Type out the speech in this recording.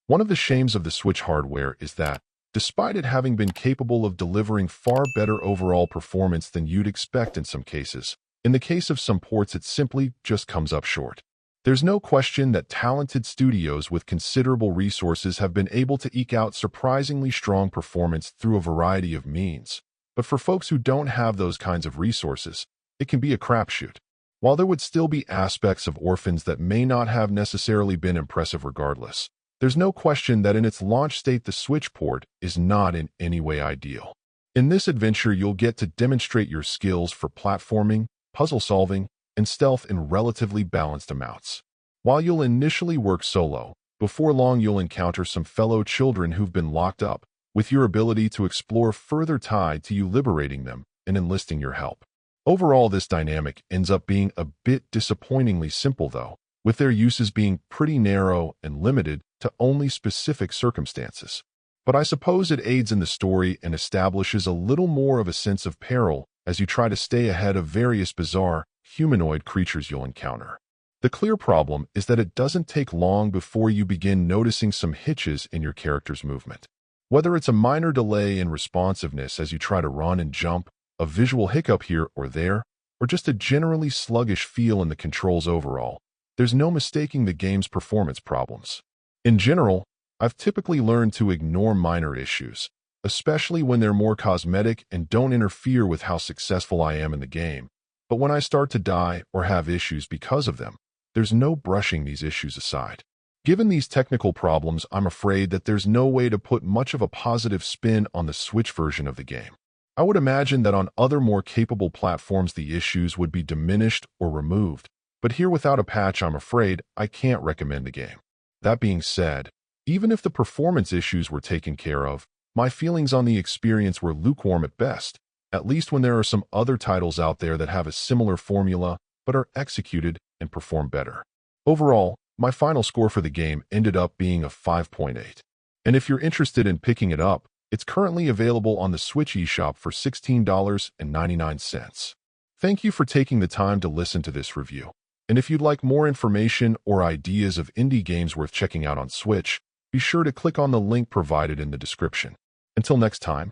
One of the shames of the Switch hardware is that, despite it having been capable of delivering far better overall performance than you'd expect in some cases, in the case of some ports it simply just comes up short. There's no question that talented studios with considerable resources have been able to eke out surprisingly strong performance through a variety of means. But for folks who don't have those kinds of resources, it can be a crapshoot. While there would still be aspects of Orphans that may not have necessarily been impressive regardless, there's no question that in its launch state the Switch port is not in any way ideal. In this adventure you'll get to demonstrate your skills for platforming, puzzle solving, and stealth in relatively balanced amounts. While you'll initially work solo, before long you'll encounter some fellow children who've been locked up, with your ability to explore further tied to you liberating them and enlisting your help. Overall, this dynamic ends up being a bit disappointingly simple though, with their uses being pretty narrow and limited to only specific circumstances. But I suppose it aids in the story and establishes a little more of a sense of peril as you try to stay ahead of various bizarre, humanoid creatures you'll encounter. The clear problem is that it doesn't take long before you begin noticing some hitches in your character's movement. Whether it's a minor delay in responsiveness as you try to run and jump, a visual hiccup here or there, or just a generally sluggish feel in the controls overall, there's no mistaking the game's performance problems. In general, I've typically learned to ignore minor issues, especially when they're more cosmetic and don't interfere with how successful I am in the game. But when I start to die or have issues because of them, there's no brushing these issues aside. Given these technical problems, I'm afraid that there's no way to put much of a positive spin on the Switch version of the game. I would imagine that on other more capable platforms the issues would be diminished or removed, but here without a patch I'm afraid I can't recommend the game. That being said, even if the performance issues were taken care of, my feelings on the experience were lukewarm at best, at least when there are some other titles out there that have a similar formula but are executed and perform better. Overall, my final score for the game ended up being a 5.8. And if you're interested in picking it up, it's currently available on the Switch eShop for $16.99. Thank you for taking the time to listen to this review. And if you'd like more information or ideas of indie games worth checking out on Switch, be sure to click on the link provided in the description. Until next time,